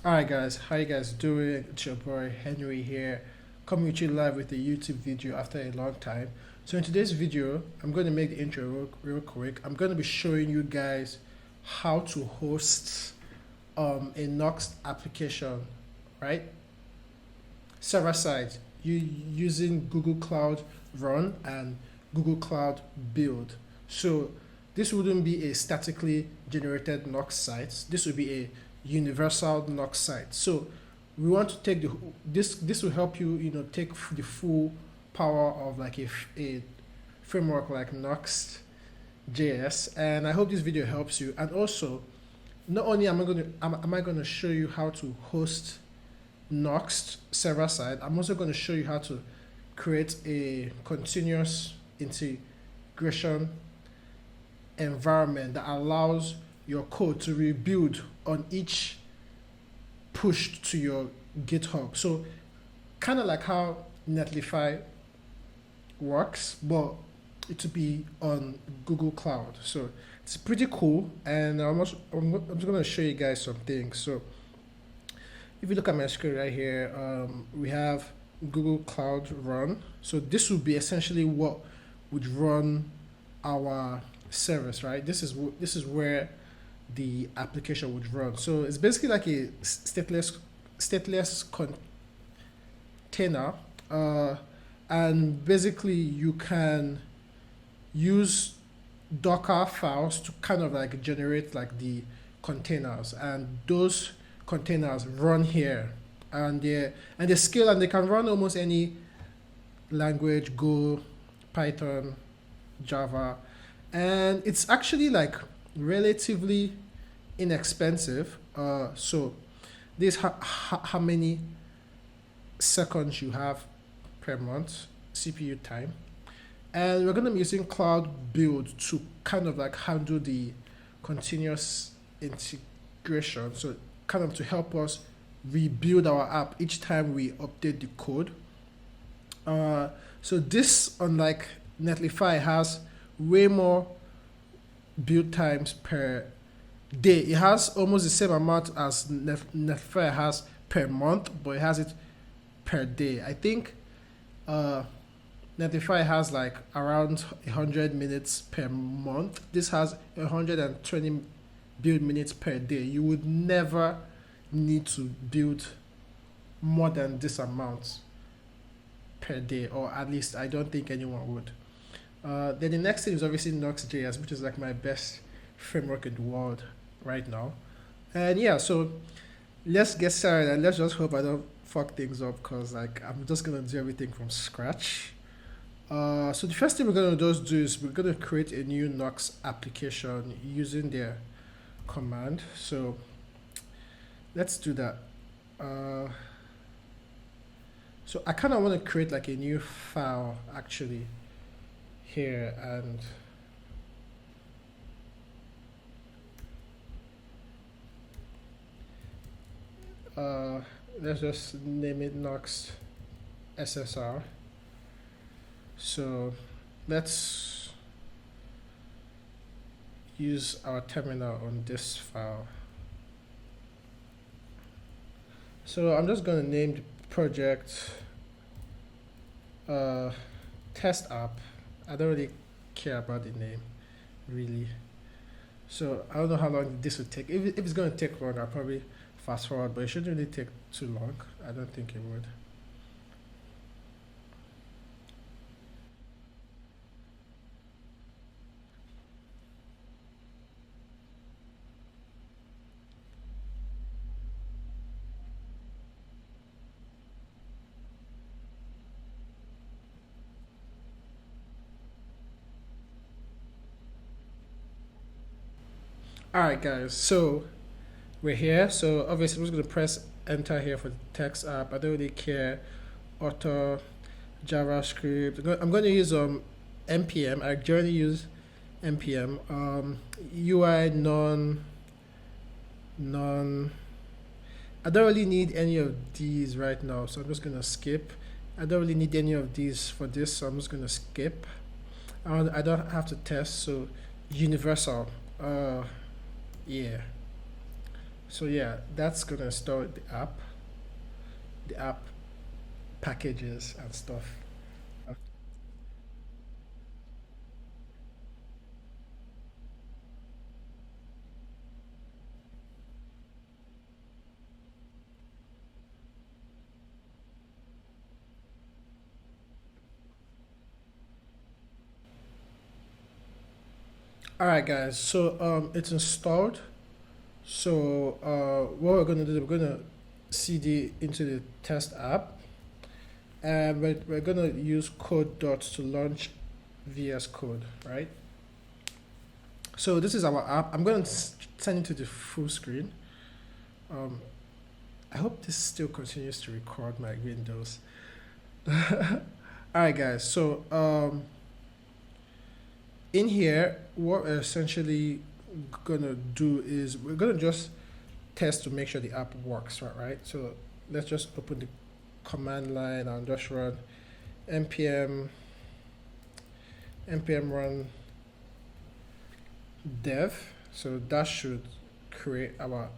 Alright guys, how you guys doing? It's your boy Henry here, coming with you live with a YouTube video after a long time. So in today's video, I'm going to make the intro real quick. I'm going to be showing you guys how to host a Nuxt application, right? Server side, you using Google Cloud Run and Google Cloud Build. So this wouldn't be a statically generated Nuxt site. This would be a universal Nuxt site. So we want to take this will help you take the full power of like a framework like Nuxt.js, and I hope this video helps you. And also, not only am I going to show you how to host Nuxt server side, I'm also going to show you how to create a continuous integration environment that allows your code to rebuild on each push to your GitHub. So kind of like how Netlify works, but it will be on Google Cloud. So it's pretty cool, and I'm just going to show you guys some things. So if you look at my screen right here, we have Google Cloud Run. So this would be essentially what would run our service, right? This is where the application would run. So it's basically like a stateless container, and basically you can use Docker files to kind of like generate like the containers, and those containers run here, and they scale, and they can run almost any language: Go, Python, Java, and it's actually like relatively inexpensive. So this how many seconds you have per month CPU time, and we're going to be using Cloud Build to kind of like handle the continuous integration, so kind of to help us rebuild our app each time we update the code. So this, unlike Netlify, has way more build times per day. It has almost the same amount as Netlify has per month, but it has it per day. I think Netlify has like around 100 minutes per month. This has 120 build minutes per day. You would never need to build more than this amount per day, or at least I don't think anyone would. Then the next thing is obviously Nuxt.js, which is like my best framework in the world right now. And yeah, so let's get started, and let's just hope I don't fuck things up, because like I'm just gonna do everything from scratch. So the first thing we're gonna just do is we're gonna create a new Nuxt application using their command. So let's do that. So I kind of want to create like a new file actually here, and let's just name it Nuxt SSR. So let's use our terminal on this file. So I'm just going to name the project test app. I don't really care about the name, really. So I don't know how long this would take. If it's going to take long, I'll probably fast forward, but it shouldn't really take too long. I don't think it would. Alright guys, so we're here. So obviously I'm just going to press enter here for the text app. I don't really care. Auto, JavaScript. I'm going to use npm. I generally use npm. UI none. I don't really need any of these right now, so I'm just going to skip. I don't really need any of these for this, so I'm just going to skip. I don't have to test, so universal. Yeah. So yeah, that's gonna install the app packages and stuff. All right, guys. So it's installed. So what we're gonna do, we're gonna cd into the test app, and we're gonna use code dots to launch VS Code, right? So this is our app. I'm gonna send it to the full screen. Um, I hope this still continues to record my windows. All right, guys. So in here, what we're essentially gonna do is we're gonna just test to make sure the app works, right? So let's just open the command line and just run npm run dev. So that should create our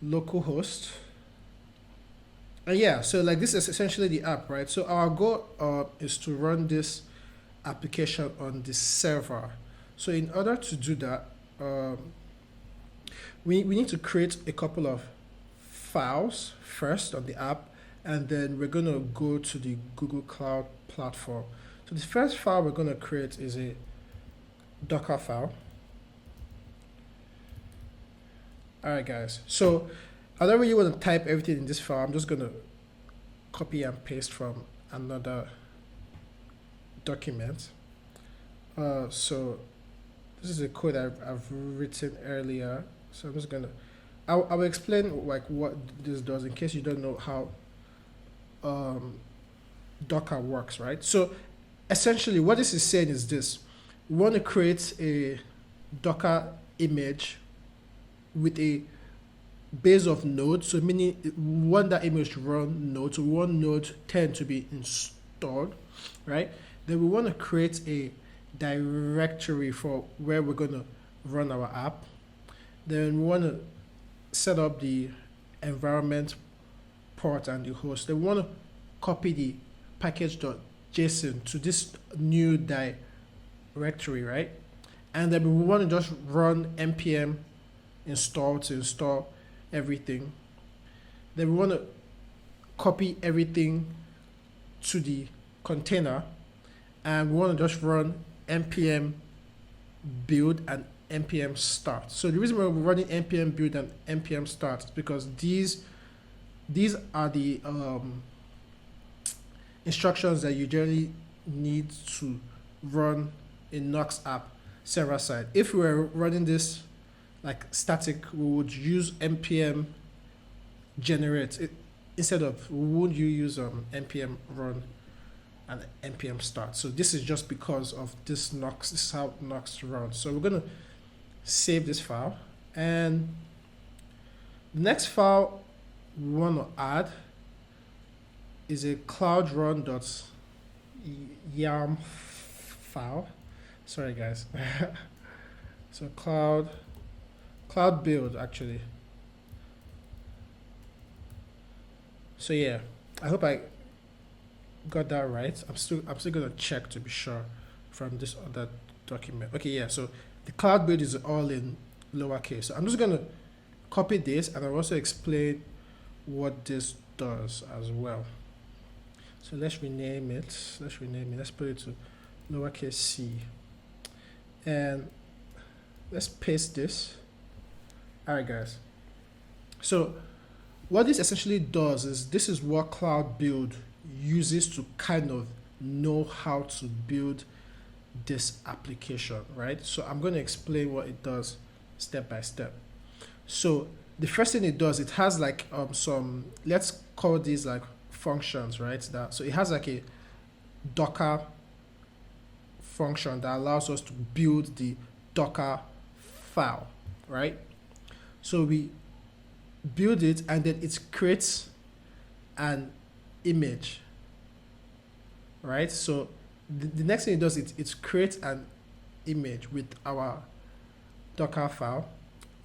local host. And yeah, so like this is essentially the app, right? So our goal is to run this application on the server. So in order to do that, we need to create a couple of files first on the app, and then we're going to go to the Google Cloud platform. So the first file we're going to create is a Docker file. All right, guys. So I don't really want to type everything in this file. I'm just going to copy and paste from another document. So this is a code I've written earlier. So I'm just gonna, I'll explain like what this does in case you don't know how Docker works, right? So essentially what this is saying is this: we want to create a Docker image with a base of node, so meaning we want that image to run node, so we want node 10 to be installed, right? Then we want to create a directory for where we're going to run our app. Then we want to set up the environment port and the host. Then we want to copy the package.json to this new directory, right? And then we want to just run npm install to install everything. Then we want to copy everything to the container, and we want to just run npm build and npm start. So the reason why we're running npm build and npm start is because these are the instructions that you generally need to run a Nux app server side. If we were running this like static, we would use npm generate it, instead of would you use npm run and npm start. So this is just because of this Nux. This is how Nux runs. So we're gonna save this file, and the next file we want to add is a cloud_run.yaml file. Sorry guys. So cloud build actually. So yeah, I hope I got that right. I'm still gonna check to be sure from this other document. Okay, yeah. So the cloud build is all in lowercase. So I'm just gonna copy this, and I'll also explain what this does as well. So let's rename it. Let's put it to lowercase c, and let's paste this. All right, guys. So what this essentially does is this is what cloud build uses to kind of know how to build this application, right? So I'm going to explain what it does step by step. So the first thing it does, it has like some, let's call these like functions, right? So it has like a Docker function that allows us to build the Docker file, right? So we build it, and then it creates an image, right? So the next thing it does, it creates an image with our Docker file,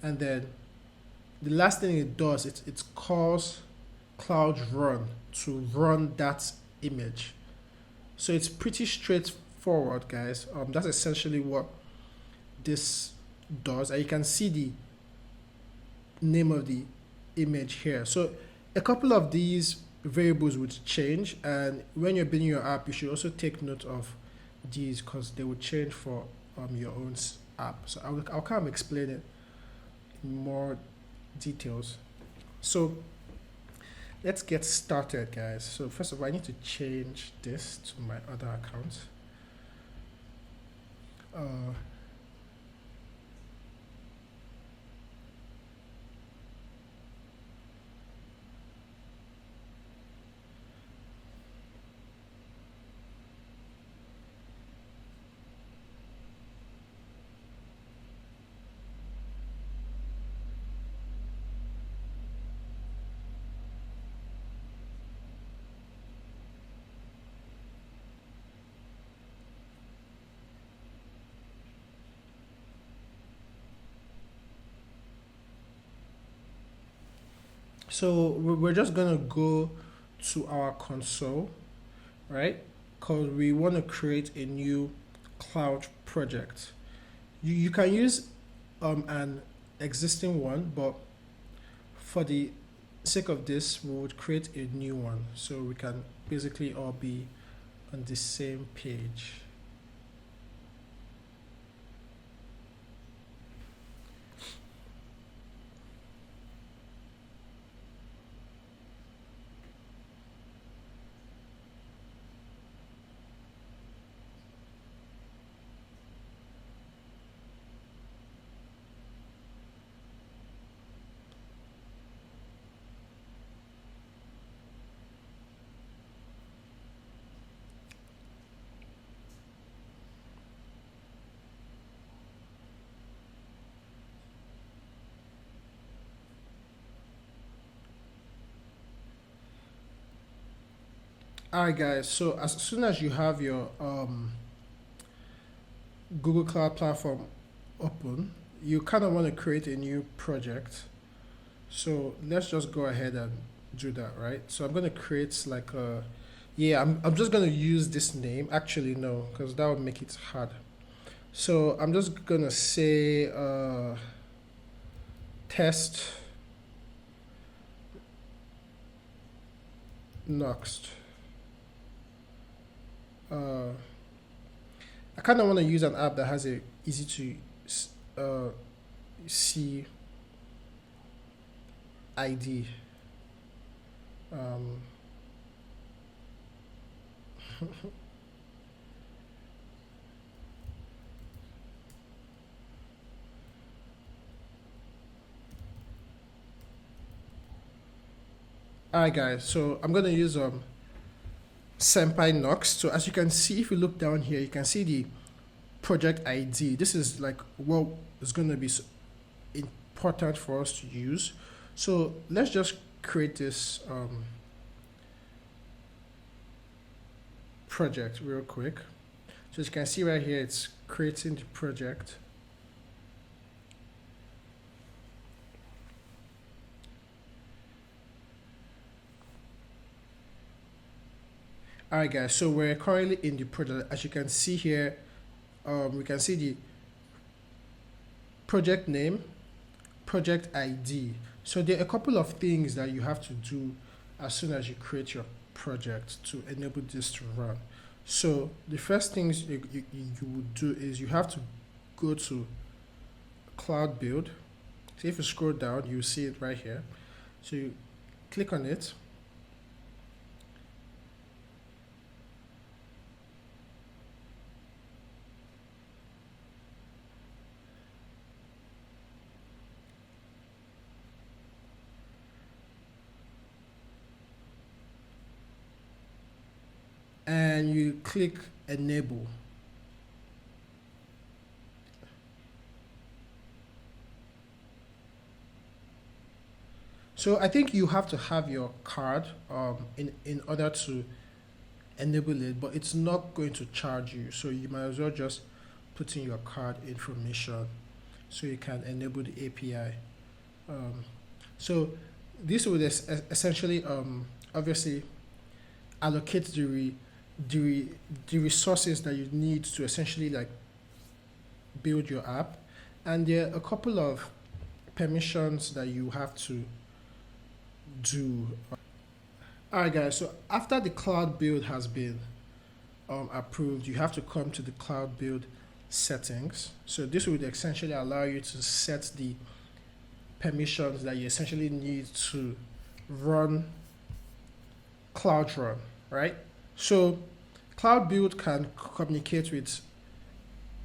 and then the last thing it does, it calls Cloud Run to run that image. So it's pretty straightforward, guys. That's essentially what this does, and you can see the name of the image here. So a couple of these variables would change, and when you're building your app, you should also take note of these because they will change for your own app. So I'll kind of explain it in more details. So let's get started, guys. So first of all, I need to change this to my other account. So we're just gonna go to our console, right? Because we want to create a new cloud project. You can use an existing one, but for the sake of this, we would create a new one so we can basically all be on the same page. Alright, guys, so as soon as you have your Google Cloud Platform open, you kind of want to create a new project. So let's just go ahead and do that, right? So I'm going to create like a, yeah, I'm just going to use this name. Actually, no, because that would make it hard. So I'm just going to say test Nuxt. I kind of want to use an app that has a easy to see ID. Alright, guys, so I'm gonna use Senpai Nuxt. So as you can see, if you look down here, you can see the project ID. This is like what is going to be important for us to use. So let's just create this project real quick. So as you can see right here, it's creating the project. Alright, guys, so we're currently in the project. As you can see here, we can see the project name, project ID. So there are a couple of things that you have to do as soon as you create your project to enable this to run. So the first things you would do is you have to go to cloud build. So if you scroll down, you see it right here. So you click on it. And you click enable. So I think you have to have your card in order to enable it, but it's not going to charge you. So you might as well just put in your card information so you can enable the API. So this would essentially obviously allocate the, the resources that you need to essentially like build your app, and there are a couple of permissions that you have to do. Alright guys, so after the cloud build has been approved, you have to come to the cloud build settings. So this would essentially allow you to set the permissions that you essentially need to run Cloud Run, right? So cloud build can communicate with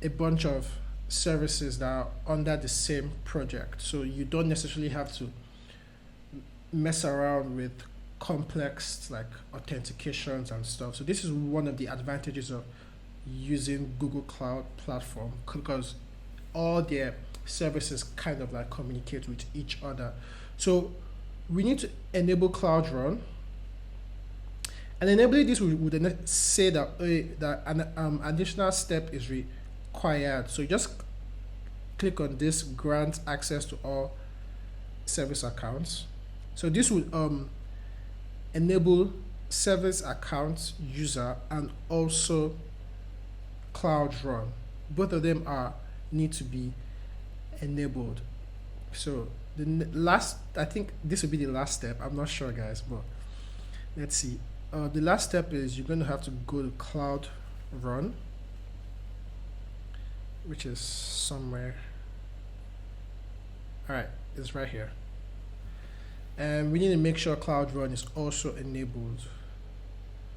a bunch of services that are under the same project. So you don't necessarily have to mess around with complex like authentications and stuff. So this is one of the advantages of using Google Cloud Platform, because all their services kind of like communicate with each other. So we need to enable Cloud Run, and enabling this would then say that that an additional step is required. So just click on this, grant access to all service accounts. So this would enable service account user and also Cloud Run. Both of them need to be enabled. So the last, I think this will be the last step. I'm not sure, guys, but let's see. The last step is you're going to have to go to Cloud Run, which is somewhere. All right, it's right here. And we need to make sure Cloud Run is also enabled,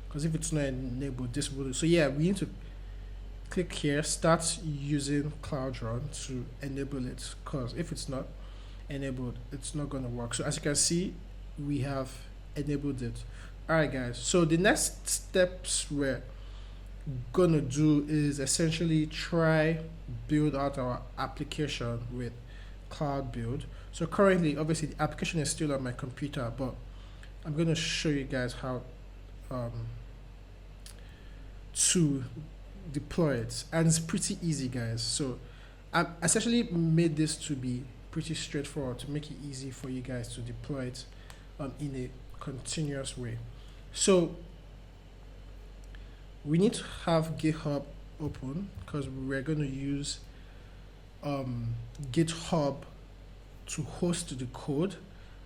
because if it's not enabled, this will. So yeah, we need to click here, start using Cloud Run to enable it, because if it's not enabled, it's not going to work. So as you can see, we have enabled it. All right, guys. So the next steps we're gonna do is essentially try build out our application with Cloud Build. So currently, obviously, the application is still on my computer, but I'm going to show you guys how to deploy it. And it's pretty easy, guys. So I essentially made this to be pretty straightforward, to make it easy for you guys to deploy it in a continuous way. So we need to have GitHub open, because we're going to use GitHub to host the code,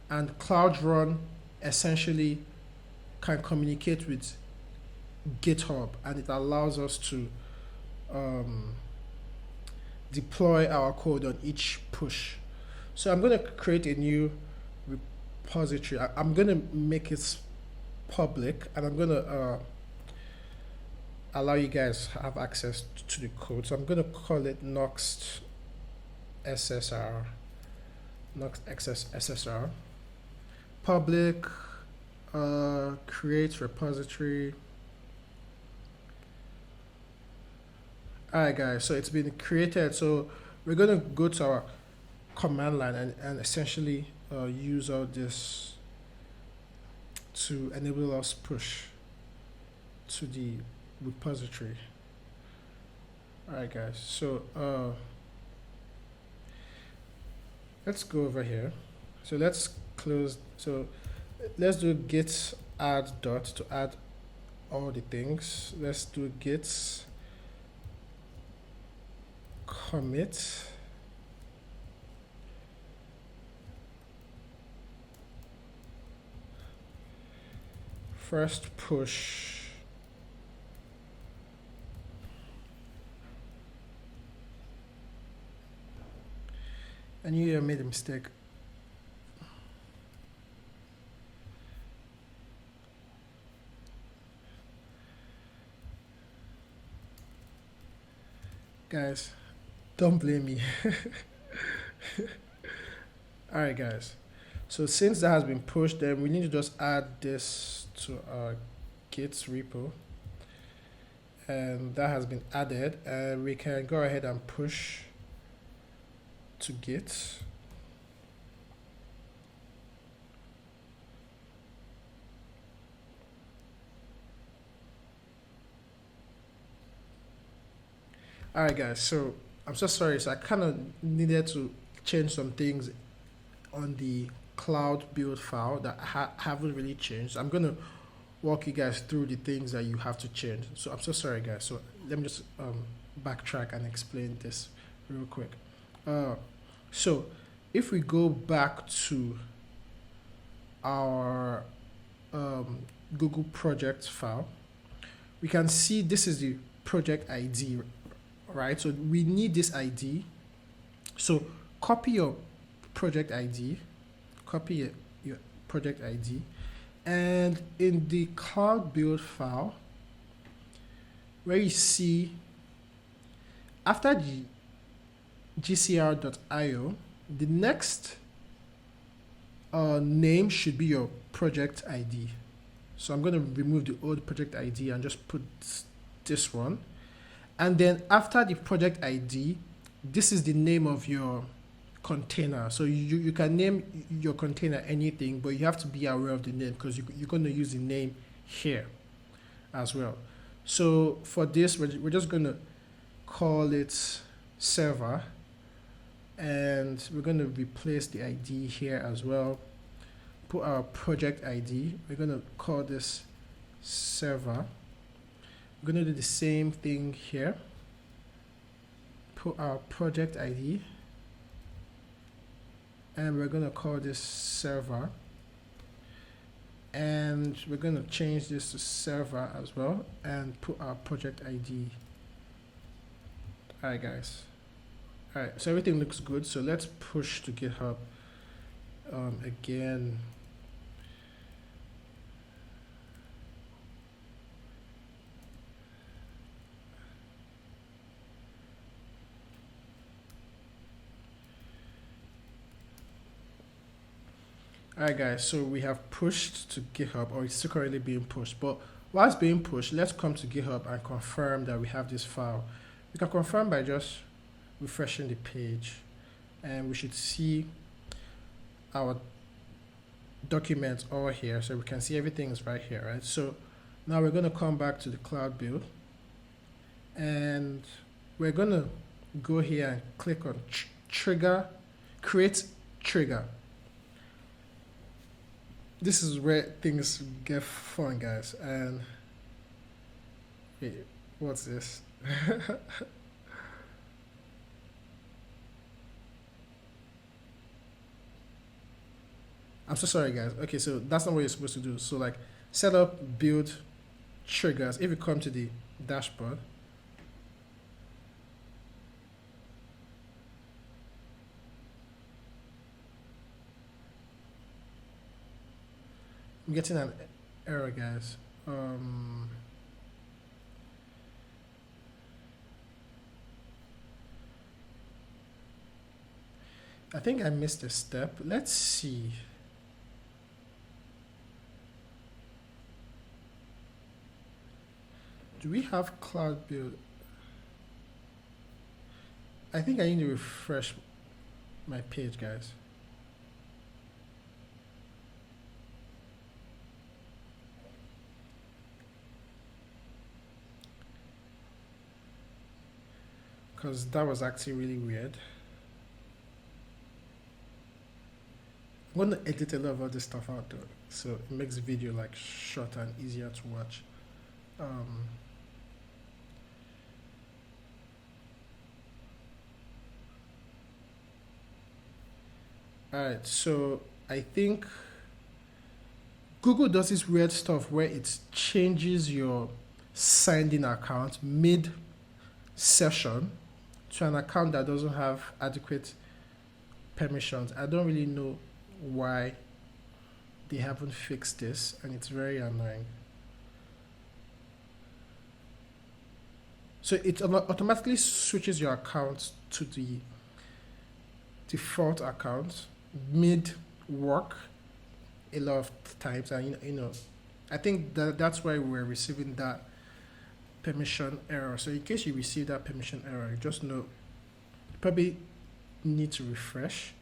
and Cloud Run essentially can communicate with GitHub, and it allows us to deploy our code on each push. So I'm going to create a new repository. I'm going to make it public, and I'm going to allow you guys to have access to the code. So I'm going to call it Nuxtjs, Nuxtjs, public, create repository. Alright guys, so it's been created. So we're going to go to our command line and essentially use all this to enable us push to the repository. Alright guys, so let's go over here. So let's close. So let's do git add dot to add all the things. Let's do git commit first push I knew I made a mistake. Guys, don't blame me. Alright guys, so since that has been pushed, then we need to just add this to our git repo, and that has been added, and we can go ahead and push to git. Alright guys, so I'm so sorry, so I kind of needed to change some things on the cloud build file that haven't really changed. I'm gonna walk you guys through the things that you have to change. So I'm so sorry guys. So let me just backtrack and explain this real quick. So if we go back to our Google project file, we can see this is the project ID, right? So we need this ID. So copy your project ID, copy your project ID, and in the cloud build file, where you see after the gcr.io, the next name should be your project ID. So I'm going to remove the old project ID and just put this one. And then after the project ID, this is the name of your container. So you can name your container anything, but you have to be aware of the name because you're going to use the name here as well. So for this, we're just going to call it server, and we're going to replace the ID here as well. Put our project ID. We're going to call this server. We're going to do the same thing here. Put our project ID, and we're going to call this server, and we're going to change this to server as well and put our project ID. Alright guys, alright, so everything looks good. So let's push to GitHub again. Alright guys, so we have pushed to GitHub, or it's still currently being pushed, but while it's being pushed, let's come to GitHub and confirm that we have this file. We can confirm by just refreshing the page, and we should see our documents all here, so we can see everything is right here, right? So now we're going to come back to the cloud build, and we're going to go here and click on trigger, create trigger. This is where things get fun, guys. And wait, what's this? I'm so sorry guys. Okay, so that's not what you're supposed to do. So like set up build triggers. If you come to the dashboard, I'm getting an error guys. I think I missed a step. Let's see. Do we have cloud build? I think I need to refresh my page, guys. Because that was actually really weird. I'm going to edit a lot of all this stuff out though, so it makes the video like shorter and easier to watch. Alright, so I think Google does this weird stuff where it changes your signed in account mid session to an account that doesn't have adequate permissions. I don't really know why they haven't fixed this, and it's very annoying. So it automatically switches your account to the default account mid work a lot of times, and you know I think that's why we're receiving that permission error. So in case you receive that permission error, just know you probably need to refresh.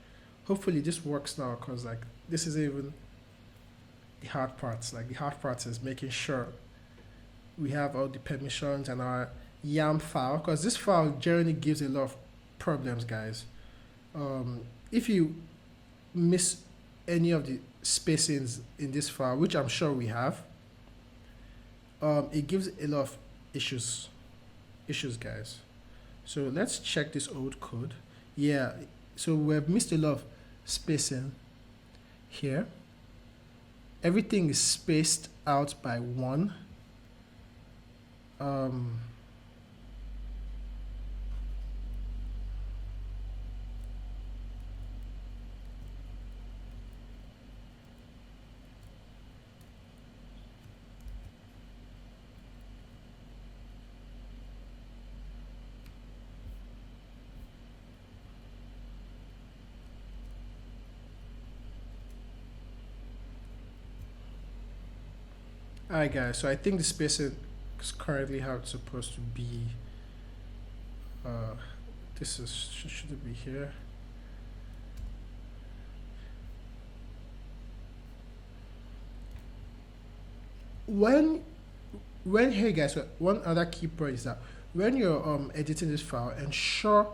Hopefully this works now, because like this is even the hard parts. Like the hard part is making sure we have all the permissions and our YAM file, because this file generally gives a lot of problems, guys. If you miss any of the spacings in this file, which I'm sure we have, it gives a lot of issues, guys. So let's check this old code. Yeah, so we've missed a lot of spacing here. Everything is spaced out by 1. Alright guys, so I think the spacing is currently how it's supposed to be. This is, should it be here? When hey guys, one other key point is that when you're editing this file, ensure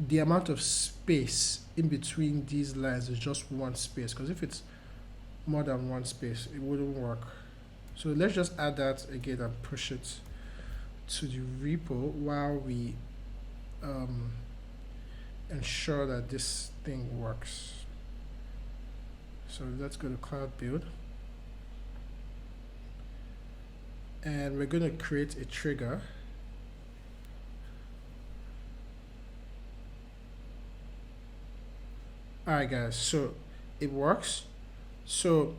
the amount of space in between these lines is just 1 space, because if it's more than 1 space, it wouldn't work. So let's just add that again and push it to the repo while we ensure that this thing works. So let's go to cloud build. And we're going to create a trigger. Alright guys, so it works. So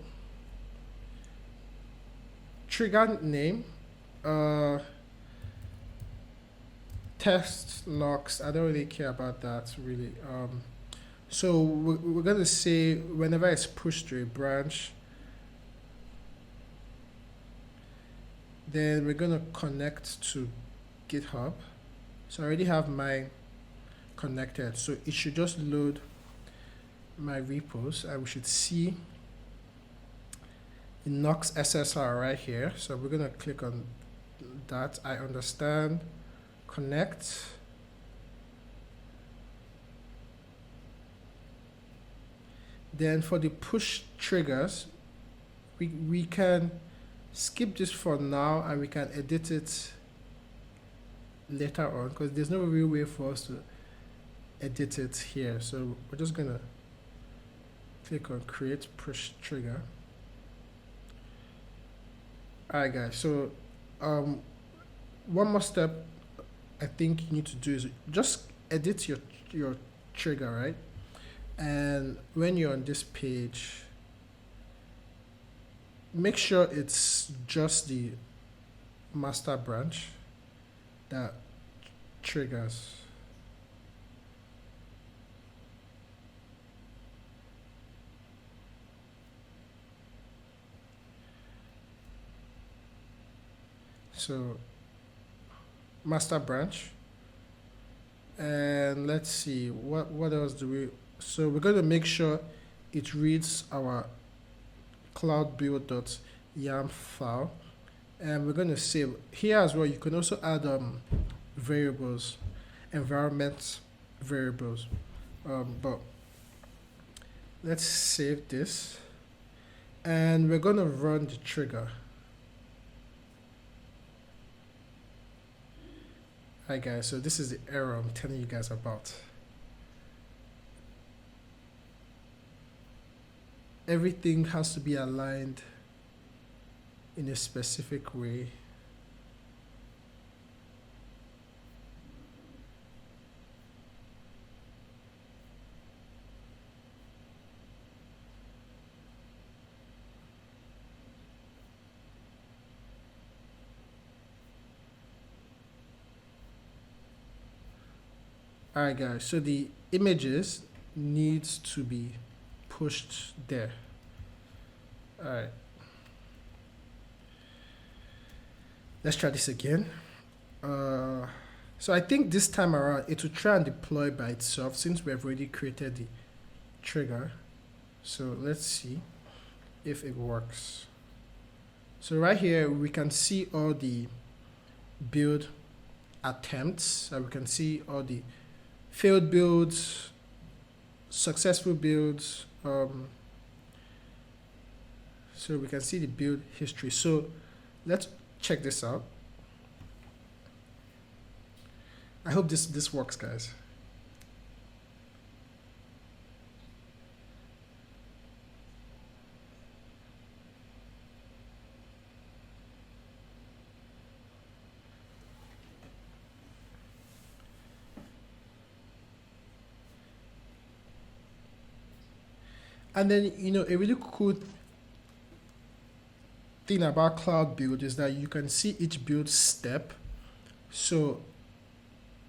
trigger name, test Nuxt. I don't really care about that really. So we're going to say whenever it's pushed to a branch, then we're going to connect to GitHub. So I already have mine connected, so it should just load my repos, and we should see the Nuxt SSR right here. So we're going to click on that. I understand. Connect. Then for the push triggers, we can skip this for now and we can edit it later on, because there's no real way for us to edit it here. So we're just going to click on create push trigger. Alright guys, so one more step I think you need to do is just edit your trigger, right? And when you're on this page, make sure it's just the master branch that triggers. So master branch, and let's see what else do we. So we're going to make sure it reads our cloud build.yaml file, and we're going to save here as well. You can also add variables, environment variables, but let's save this, and we're going to run the trigger. Hi guys, so this is the error I'm telling you guys about. Everything has to be aligned in a specific way. Alright guys, so the images needs to be pushed there. Alright, let's try this again. So I think this time around it will try and deploy by itself since we have already created the trigger. So let's see if it works. So right here we can see all the build attempts, and we can see all the failed builds, successful builds, So we can see the build history. So let's check this out. I hope this works, guys. And then, you know, a really cool thing about cloud build is that you can see each build step. So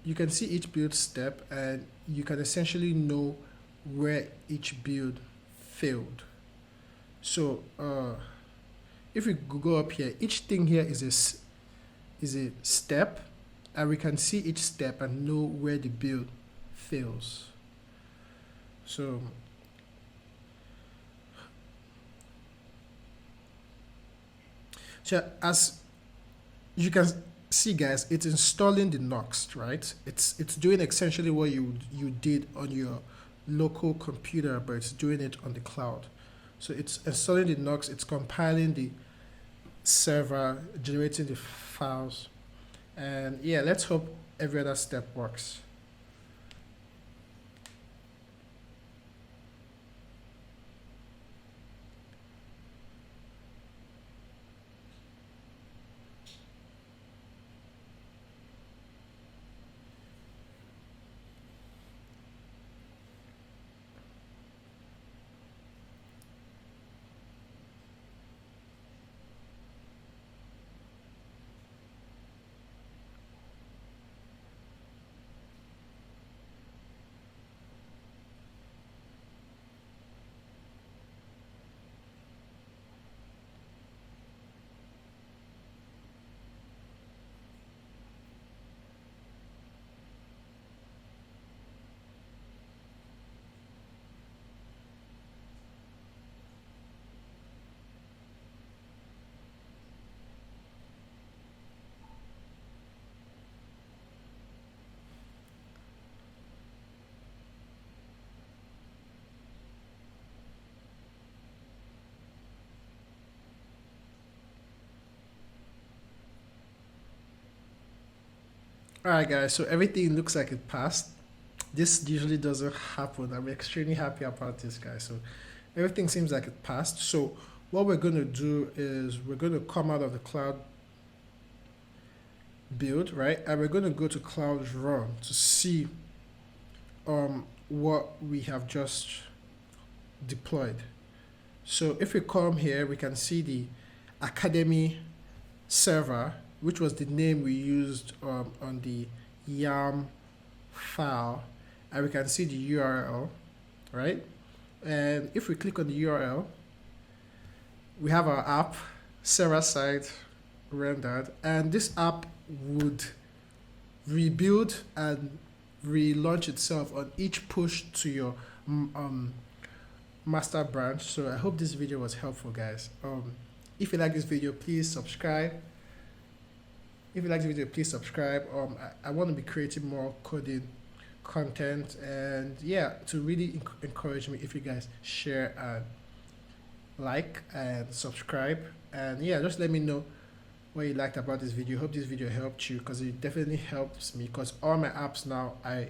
you can see each build step and you can essentially know where each build failed. So if we go up here, each thing here is a step, and we can see each step and know where the build fails. So as you can see, guys, it's installing the Nuxt, right? It's doing essentially what you did on your local computer, but it's doing it on the cloud. So it's installing the Nuxt, it's compiling the server, generating the files, and yeah, let's hope every other step works. All right, guys, so everything looks like it passed. This usually doesn't happen. I'm extremely happy about this, guys. So everything seems like it passed. So what we're going to do is we're going to come out of the cloud build, right? And we're going to go to cloud run to see what we have just deployed. So if we come here, we can see the Academy server, which was the name we used on the YAM file, and we can see the URL, right? And if we click on the URL, we have our app server-side rendered, and this app would rebuild and relaunch itself on each push to your master branch. So I hope this video was helpful, guys. If you like this video, please subscribe. If you like the video, please subscribe. I want to be creating more coding content, and yeah, to really encourage me, if you guys share and like and subscribe, and yeah, just let me know what you liked about this video. Hope this video helped you, because it definitely helps me, because all my apps now, I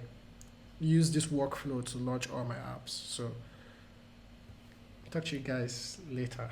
use this workflow to launch all my apps. So talk to you guys later.